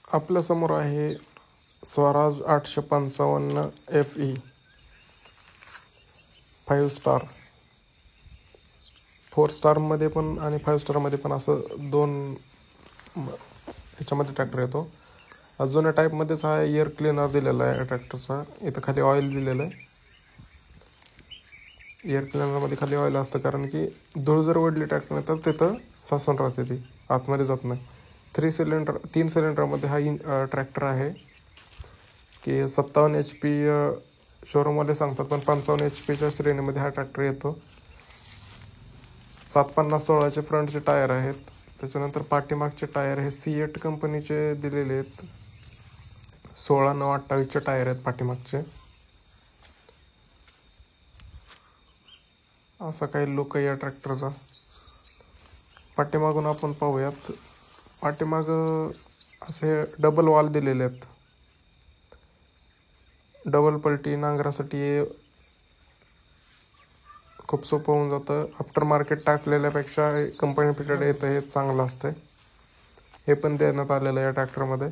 आपल्यासमोर आहे Swaraj 855 FE 5 star. 4 स्टारमध्ये पण आणि 5 स्टारमध्ये पण असं दोन ह्याच्यामध्ये ट्रॅक्टर येतो. जुन्या टाईपमध्येच हा एअर क्लिनर दिलेला आहे ट्रॅक्टरचा. इथं खाली ऑइल दिलेलं आहे. एअर क्लिनरमध्ये खाली ऑइल असतं, कारण की धूळ जर ओढली ट्रॅक्टरने तर तिथं साचून राहते, ती आतमध्ये जात नाही. 3 सिलेंडरमध्ये हा ट्रॅक्टर आहे की 57 HP शोरूमवाले सांगतात, पण 55 HPच्या श्रेणीमध्ये हा ट्रॅक्टर येतो. 750/16चे फ्रंटचे टायर आहेत. त्याच्यानंतर पाठीमागचे टायर हे सीएट कंपनीचे दिलेले आहेत. 16/9/28चे टायर आहेत पाठीमागचे. असा काही लुक आहे या ट्रॅक्टरचा. पाठीमागून आपण पाहूयात. पाठीमाग असे डबल वॉल दिलेले आहेत. डबल पलटी नांगरासाठी खूप सोपं होऊन जातं. आफ्टर मार्केट टाकलेल्यापेक्षा कंपनी फिटेड येतं हे चांगलं असतं. हे पण देण्यात आलेलं आहे या ट्रॅक्टरमध्ये.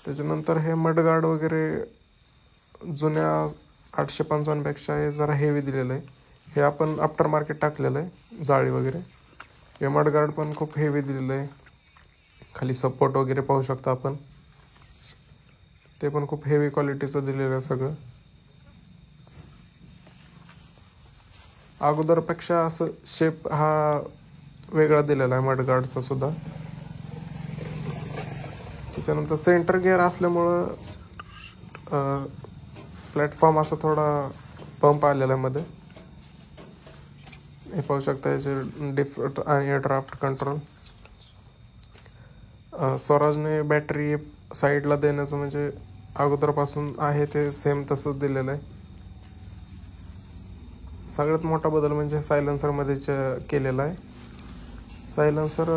त्याच्यानंतर हे मडगार्ड वगैरे जुन्या 855पेक्षा हे जरा हेवी दिलेलं आहे. हे आपण आफ्टर मार्केट टाकलेलं आहे, जाळी वगैरे. हे मडगार्ड पण खूप हेवी दिलेलं आहे. खाली सपोर्ट वगैरे पाहू शकता आपण, ते पण खूप हेवी क्वालिटीचं दिलेलं आहे सगळं. अगोदरपेक्षा असं शेप हा वेगळा दिलेला आहे मडगार्डचा सुद्धा. त्याच्यानंतर सेंटर गिअर असल्यामुळं प्लॅटफॉर्म असा थोडा पंप आलेला आहे मध्ये. हे पाहू शकता याचे डिफॉल्ट आणि ड्राफ्ट कंट्रोल. स्वराजने बॅटरी साईडला देण्याचं म्हणजे अगोदरपासून आहे ते सेम तसंच दिलेलं आहे. सगळ्यात मोठा बदल म्हणजे सायलेन्सरमध्ये केलेला आहे. सायलेन्सर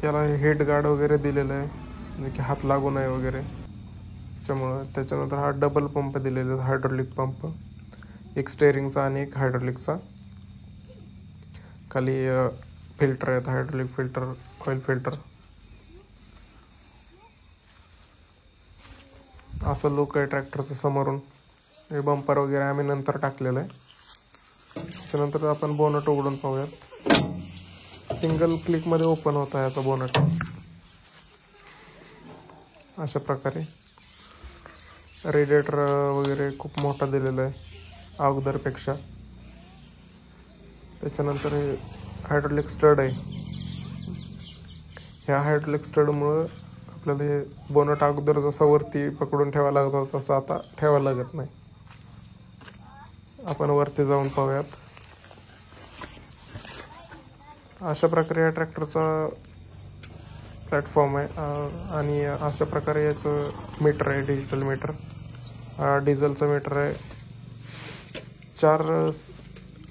याला हेड गार्ड वगैरे दिलेलं आहे, म्हणजे की हात लागू नये वगैरे त्याच्यामुळं. त्याच्यानंतर हा डबल पंप दिलेला आहे, हायड्रोलिक पंप. एक स्टेअरिंगचा आणि एक हायड्रोलिकचा. खाली फिल्टर आहेत, हायड्रोलिक फिल्टर, ऑइल फिल्टर. असं लुक आहे ट्रॅक्टरचं समोरून. हे बंपर वगैरे आम्ही नंतर टाकलेलं आहे. त्याच्यानंतर आपण बोनट उघडून पाहूयात. सिंगल क्लिकमध्ये ओपन होता याचा बोनट अशा प्रकारे. रेडिएटर वगैरे खूप मोठा दिलेला आहे अगोदरपेक्षा. त्याच्यानंतर हे हायड्रोलिक स्टड आहे. ह्या हायड्रोलिक स्टडमुळं आपल्याला हे बोनट अगोदर जसं वरती पकडून ठेवावं लागत होतं तसं आता ठेवावं लागत नाही. आपण वरती जाऊन पाहूयात. अशा प्रकारे या ट्रॅक्टरचा प्लॅटफॉर्म आहे. आणि अशा प्रकारे याचं मीटर आहे, डिजिटल मीटर. डिझेलचं मीटर आहे. 4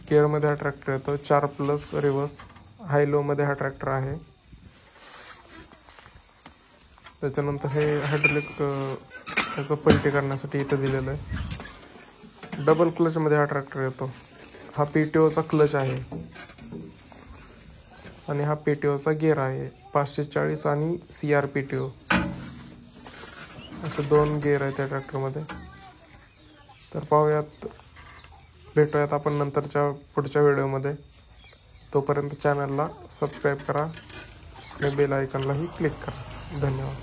गिअरमध्ये हा ट्रॅक्टर येतो, 4+ रिव्हर्स. हाय लोमध्ये हा ट्रॅक्टर आहे. त्याच्यानंतर हे हायड्रोलिक याचं पलटी करण्यासाठी इथं दिलेलं आहे. डबल क्लचमध्ये हा ट्रॅक्टर येतो. हा PTOचा क्लच आहे आणि हा PTOचा गिअर आहे. 540 आणि CR-PTO असे 2 गिअर आहेत त्या ट्रॅक्टरमध्ये. तर पाहूयात, भेटूयात आपण नंतरच्या पुढच्या व्हिडिओमध्ये. तोपर्यंत चॅनलला सबस्क्राईब करा आणि बेल आयकॉनलाही क्लिक करा. धन्यवाद.